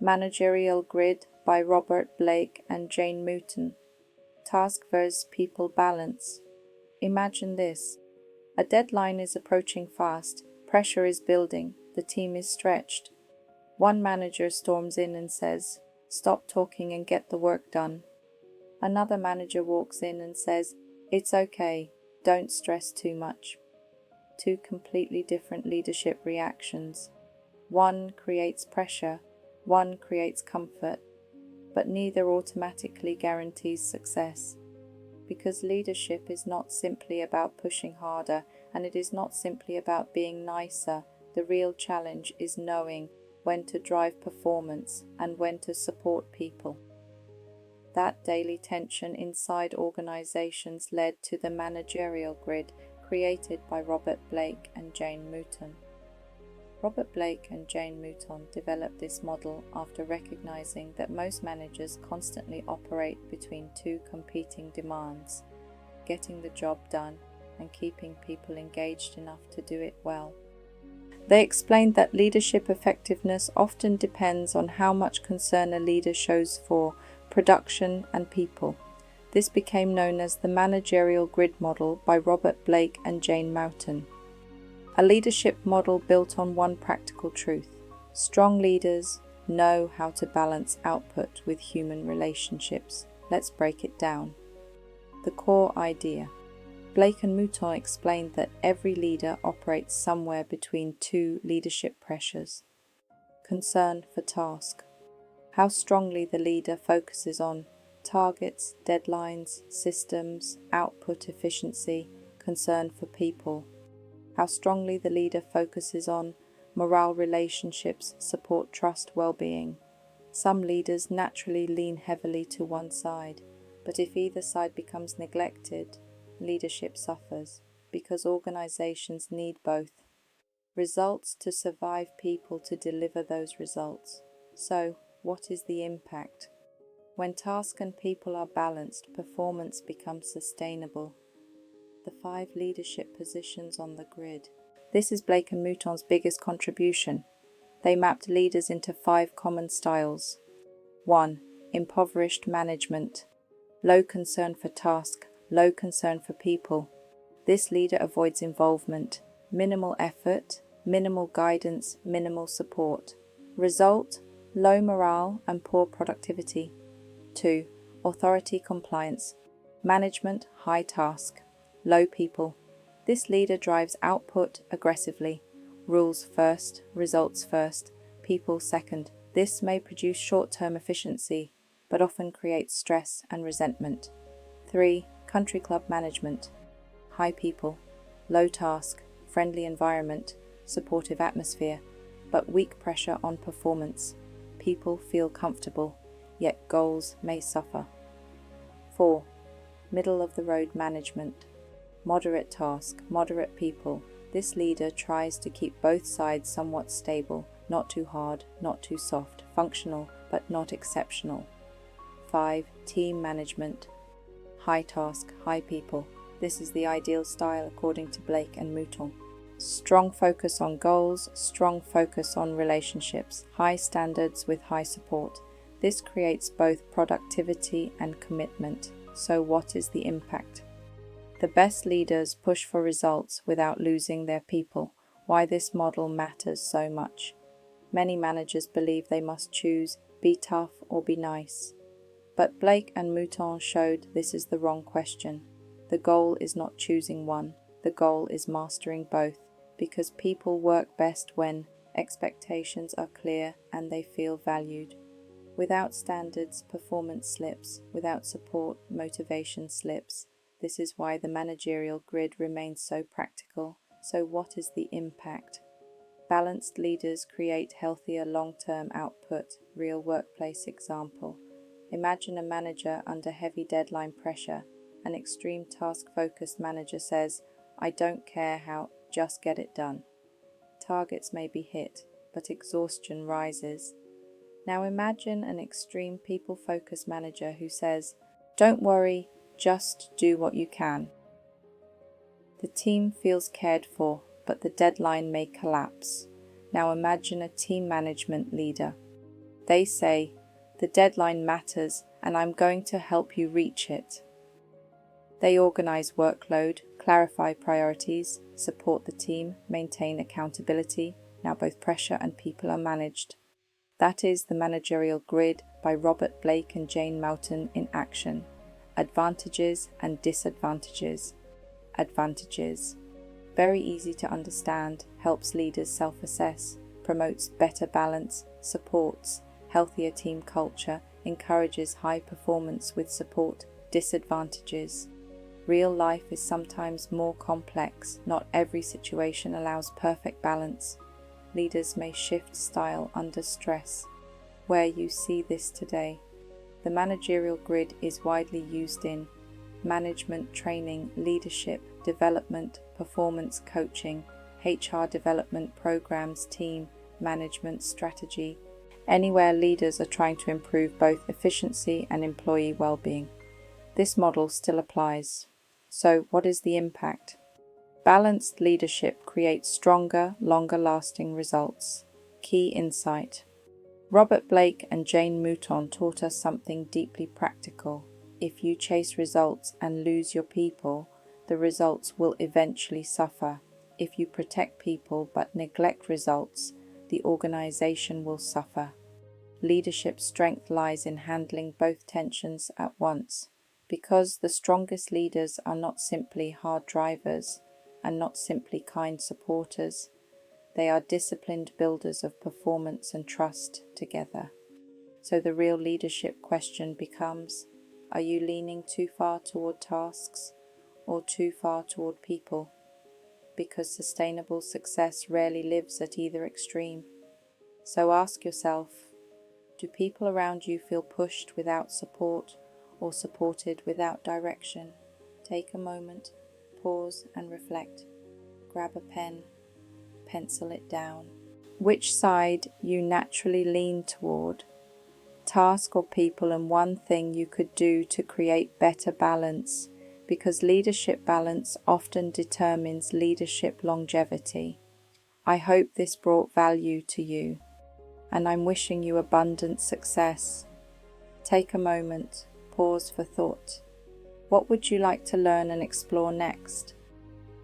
Managerial Grid by Robert Blake and Jane Mouton. Task vs. People Balance. Imagine this. A deadline is approaching fast, pressure is building, the team is stretched. One manager storms in and says, "Stop talking and get the work done." Another manager walks in and says, "It's okay, don't stress too much." Two completely different leadership reactions. One creates pressure, one creates comfort, but neither automatically guarantees success. Because leadership is not simply about pushing harder, and it is not simply about being nicer. The real challenge is knowing when to drive performance and when to support people. That daily tension inside organizations led to the Managerial Grid created by Robert Blake and Jane Mouton. Robert Blake and Jane Mouton developed this model after recognizing that most managers constantly operate between two competing demands: getting the job done and keeping people engaged enough to do it well. They explained that leadership effectiveness often depends on how much concern a leader shows for production and people. This became known as the Managerial Grid model by Robert Blake and Jane Mouton. A leadership model built on one practical truth: strong leaders know how to balance output with human relationships. Let's break it down. The core idea. Blake and Mouton explained that every leader operates somewhere between two leadership pressures. Concern for task. How strongly the leader focuses on targets, deadlines, systems, output efficiency, concern for people. How strongly the leader focuses on morale, relationships, support, trust, well-being. Some leaders naturally lean heavily to one side, but if either side becomes neglected, leadership suffers, because organizations need both. Results to survive, people to deliver those results. So, what is the impact? When task and people are balanced, performance becomes sustainable. The 5 leadership positions on the grid. This is Blake and Mouton's biggest contribution. They mapped leaders into 5 common styles. 1. Impoverished management. Low concern for task, low concern for people. This leader avoids involvement. Minimal effort, minimal guidance, minimal support. Result: low morale and poor productivity. 2. Authority compliance. Management, high task, low people. This leader drives output aggressively. Rules first, results first, people second. This may produce short-term efficiency, but often creates stress and resentment. 3. Country club management. High people, low task, friendly environment, supportive atmosphere, but weak pressure on performance. People feel comfortable, yet goals may suffer. 4. Middle of the road management. Moderate task, moderate people. This leader tries to keep both sides somewhat stable, not too hard, not too soft, functional, but not exceptional. 5. Team management. High task, high people. This is the ideal style according to Blake and Mouton. Strong focus on goals, strong focus on relationships, high standards with high support. This creates both productivity and commitment. So what is the impact? The best leaders push for results without losing their people. Why this model matters so much. Many managers believe they must choose be tough or be nice. But Blake and Mouton showed this is the wrong question. The goal is not choosing one. The goal is mastering both, because people work best when expectations are clear and they feel valued. Without standards, performance slips. Without support, motivation slips. This is why the managerial grid remains so practical. So what is the impact? Balanced leaders create healthier long-term output. Real workplace example. Imagine a manager under heavy deadline pressure. An extreme task-focused manager says, "I don't care how, just get it done." Targets may be hit, but exhaustion rises. Now imagine an extreme people-focused manager who says, "Don't worry, just do what you can." The team feels cared for, but the deadline may collapse. Now imagine a team management leader. They say, "The deadline matters and I'm going to help you reach it." They organize workload, clarify priorities, support the team, maintain accountability. Now both pressure and people are managed. That is the Managerial Grid by Robert Blake and Jane Mouton in action. Advantages and disadvantages. Advantages. Very easy to understand, helps leaders self-assess, promotes better balance, supports healthier team culture, encourages high performance with support. Disadvantages. Real life is sometimes more complex. Not every situation allows perfect balance. Leaders may shift style under stress. Where you see this today. The Managerial Grid is widely used in management training, leadership development, performance coaching, HR development programs, team management strategy, anywhere leaders are trying to improve both efficiency and employee well-being. This model still applies. So, what is the impact? Balanced leadership creates stronger, longer-lasting results. Key insight. Robert Blake and Jane Mouton taught us something deeply practical. If you chase results and lose your people, the results will eventually suffer. If you protect people but neglect results, the organization will suffer. Leadership strength lies in handling both tensions at once, because the strongest leaders are not simply hard drivers and not simply kind supporters. They are disciplined builders of performance and trust together. So the real leadership question becomes, are you leaning too far toward tasks or too far toward people? Because sustainable success rarely lives at either extreme. So ask yourself, do people around you feel pushed without support or supported without direction? Take a moment, pause and reflect. Grab a pen, pencil it down. Which side you naturally lean toward? Task or people, and one thing you could do to create better balance, because leadership balance often determines leadership longevity. I hope this brought value to you, and I'm wishing you abundant success. Take a moment, pause for thought. What would you like to learn and explore next?